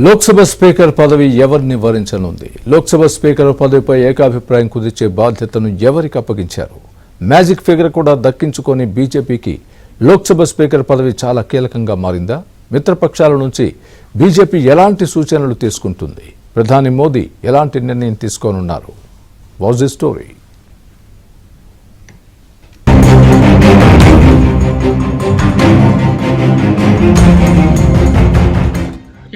Lok Sabha speaker పదవి ఎవరిని వరించనుంది? Lok Sabha speaker పదవిపై ఏకాభిప్రాయం కుదిర్చే బాధ్యతను ఎవరికి అప్పగించారు? మ్యాజిక్ ఫిగర్ కూడా దక్కించుకొని బీజేపీకి లోక్సభ స్పీకర్ పదవి చాలా కీలకంగా మారిందా? మిత్రపక్షాల నుంచి బీజేపీ ఎలాంటి సూచనలు తీసుకుంటుంది? ప్రధాని మోదీ ఎలాంటి నిర్ణయం తీసుకోనున్నారు? What's the story?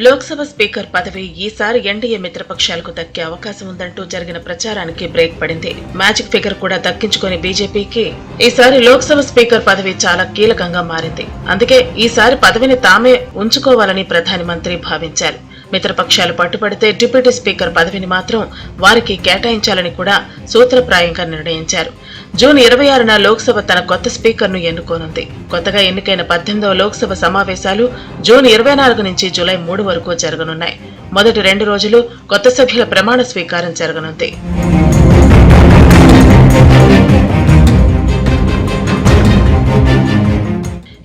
Lok Sabha speaker పదవి ఈసారి ఎన్డీఏ మిత్రపక్షాలకు దక్కే అవకాశం ఉందంటూ జరిగిన ప్రచారానికి బ్రేక్ పడింది. మ్యాజిక్ ఫిగర్ కూడా దక్కించుకుని బీజేపీకి ఈసారి లోక్సభ స్పీకర్ పదవి చాలా కీలకంగా మారింది. అందుకే ఈసారి పదవిని తామే ఉంచుకోవాలని ప్రధాని మంత్రి భావించారు. మిత్రపక్షాలు పట్టుబడితే డిప్యూటీ స్పీకర్ పదవిని మాత్రం వారికి కేటాయించాలని కూడా సూత్రప్రాయంగా నిర్ణయించారు. జూన్ 26న లోక్సభ తన కొత్త స్పీకర్ను ఎన్నుకోనుంది. కొత్తగా ఎన్నికైన 18వ లోక్సభ సమావేశాలు జూన్ 24 నుంచి జూలై 3 వరకు జరగనున్నాయి. మొదటి 2 రోజులు కొత్త సభ్యుల ప్రమాణ స్వీకారం జరగనుంది.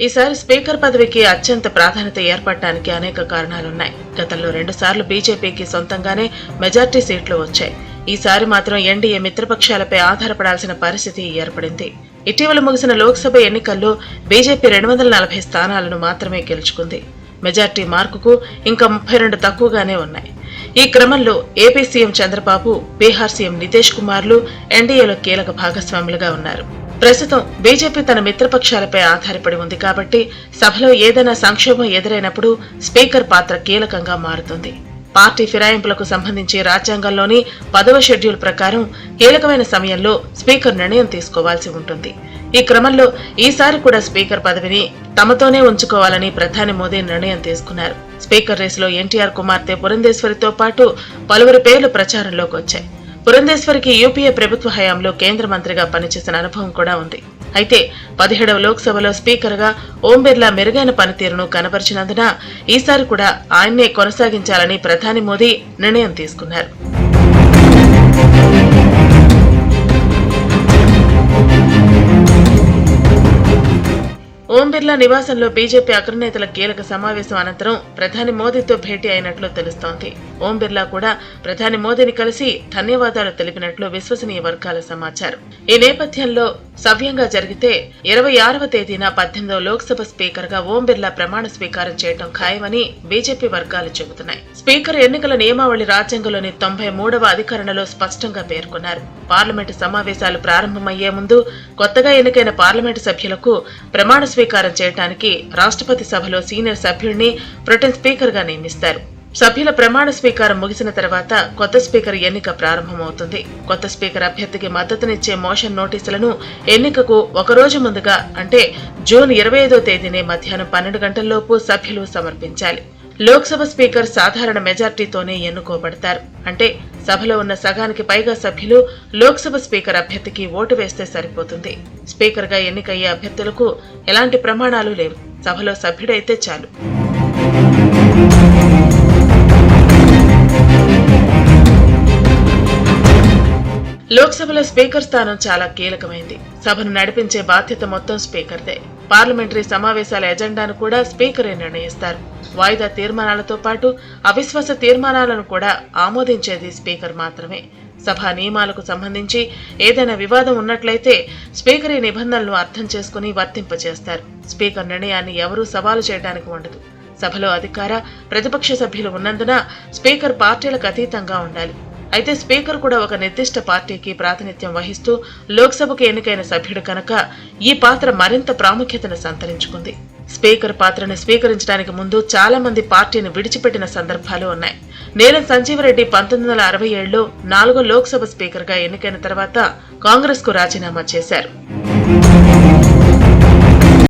ఈసారి స్పీకర్ పదవికి అత్యంత ప్రాధాన్యత ఏర్పడటానికి అనేక కారణాలున్నాయి. గతంలో 2 సార్లు బీజేపీకి సొంతంగానే మెజార్టీ సీట్లు వచ్చాయి. ఈసారి మాత్రం ఎన్డీఏ మిత్రపక్షాలపై ఆధారపడాల్సిన పరిస్థితి ఏర్పడింది. ఇటీవల ముగిసిన లోక్సభ ఎన్నికల్లో బీజేపీ 240 స్థానాలను మాత్రమే గెలుచుకుంది. మెజార్టీ మార్కుకు ఇంకా 32 తక్కువగానే ఉన్నాయి. ఈ క్రమంలో AP CM Chandrababu, Bihar CM Nitish కుమార్లు ఎన్డీఏలో కీలక భాగస్వాములుగా ఉన్నారు. ప్రస్తుతం బీజేపీ తన మిత్రపక్షాలపై ఆధారపడి ఉంది కాబట్టి సభలో ఏదైనా సంక్షోభం ఎదురైనప్పుడు స్పీకర్ పాత్ర కీలకంగా మారుతుంది. పార్టీ ఫిరాయింపులకు సంబంధించి రాజ్యాంగంలోని 10వ షెడ్యూల్ ప్రకారం కీలకమైన సమయంలో స్పీకర్ నిర్ణయం తీసుకోవాల్సి ఉంటుంది. ఈ క్రమంలో ఈసారి కూడా స్పీకర్ పదవిని తమతోనే ఉంచుకోవాలని ప్రధాని మోదీ నిర్ణయం తీసుకున్నారు. స్పీకర్ రేసులో ఎన్టీఆర్ కుమార్తె పురంధేశ్వరితో పాటు పలువురి పేర్లు ప్రచారంలోకి వచ్చాయి. పురంధేశ్వరికి యూపీఏ ప్రభుత్వ హయాంలో కేంద్ర మంత్రిగా పనిచేసిన అనుభవం కూడా ఉంది. అయితే 17వ లోక్సభలో స్పీకర్గా ఓం బిర్లా మెరుగైన పనితీరును కనబరిచినందున ఈసారి కూడా ఆయన్నే కొనసాగించాలని ప్రధాని మోదీ నిర్ణయం తీసుకున్నారు. ఓం బిర్లా నివాసంలో బీజేపీ అగ్రనేతల కీలక సమావేశం అనంతరం ప్రధాని మోదీతో భేటీ అయినట్లు తెలుస్తోంది. ఓం బిర్లా కూడా ప్రధాని మోదీని కలిసి ధన్యవాదాలు తెలిపినట్లు విశ్వసనీయ వర్గాల సమాచారం. ఈ నేపథ్యంలో సవ్యంగా జరిగితే 26వ తేదీన 18వ లోక్సభ స్పీకర్ గా ఓం బిర్లా ప్రమాణ స్వీకారం చేయడం ఖాయమని బీజేపీ వర్గాలు చెబుతున్నాయి. స్పీకర్ ఎన్నికల నియమావళి రాజ్యాంగంలోని 93వ అధికరణలో స్పష్టంగా పేర్కొన్నారు. పార్లమెంటు సమావేశాలు ప్రారంభమయ్యే ముందు కొత్తగా ఎన్నికైన పార్లమెంటు సభ్యులకు ప్రమాణ స్వీకారం చేయడానికి రాష్ట్రపతి సభలో సీనియర్ సభ్యుడిని ప్రొటెం స్పీకర్ గా నియమిస్తారు. సభ్యుల ప్రమాణ స్వీకారం ముగిసిన తర్వాత కొత్త స్పీకర్ ఎన్నిక ప్రారంభమవుతుంది. కొత్త స్పీకర్ అభ్యర్థికి మద్దతునిచ్చే మోషన్ నోటీసులను ఎన్నికకు ఒకరోజు ముందుగా అంటే జూన్ 25వ తేదీనే మధ్యాహ్నం 12 గంటల్లోపు సభ్యులు సమర్పించాలి. లోక్సభ స్పీకర్ సాధారణ మెజార్టీతోనే ఎన్నుకోబడతారు. అంటే సభలో ఉన్న సగానికి పైగా సభ్యులు లోక్సభ స్పీకర్ అభ్యర్థికి ఓటు వేస్తే సరిపోతుంది. స్పీకర్ గా ఎన్నికయ్యే అభ్యర్థులకు ఎలాంటి ప్రమాణాలు లేవు. సభలో సభ్యుడైతే చాలు. లోక్సభలో స్పీకర్ స్థానం చాలా కీలకమైంది. సభను నడిపించే బాధ్యత మొత్తం స్పీకర్దే. పార్లమెంటరీ సమావేశాల ఎజెండాను కూడా స్పీకరే నిర్ణయిస్తారు. వాయిదా తీర్మానాలతో పాటు అవిశ్వాస తీర్మానాలను కూడా ఆమోదించేది స్పీకర్ మాత్రమే. సభా నియమాలకు సంబంధించి ఏదైనా వివాదం ఉన్నట్లయితే స్పీకర్ ఈ నిబంధనలను అర్థం చేసుకుని వర్తింపచేస్తారు. స్పీకర్ నిర్ణయాన్ని ఎవరూ సవాలు చేయడానికి ఉండదు. సభలో అధికార, ప్రతిపక్ష సభ్యులు ఉన్నందున స్పీకర్ పార్టీలకు అతీతంగా ఉండాలి. అయితే స్పీకర్ కూడా ఒక నిర్దిష్ట పార్టీకి ప్రాతినిధ్యం వహిస్తూ లోక్సభకు ఎన్నికైన సభ్యుడు కనుక ఈ పాత్ర మరింత ప్రాముఖ్యతను సంతరించుకుంది. స్పీకర్ పాత్రను స్వీకరించడానికి ముందు చాలా మంది పార్టీని విడిచిపెట్టిన సందర్భాలు ఉన్నాయి. నీలం సంజీవరెడ్డి 1967లో 4వ లోక్సభ స్పీకర్ గా ఎన్నికైన తర్వాత కాంగ్రెస్ కు రాజీనామా చేశారు.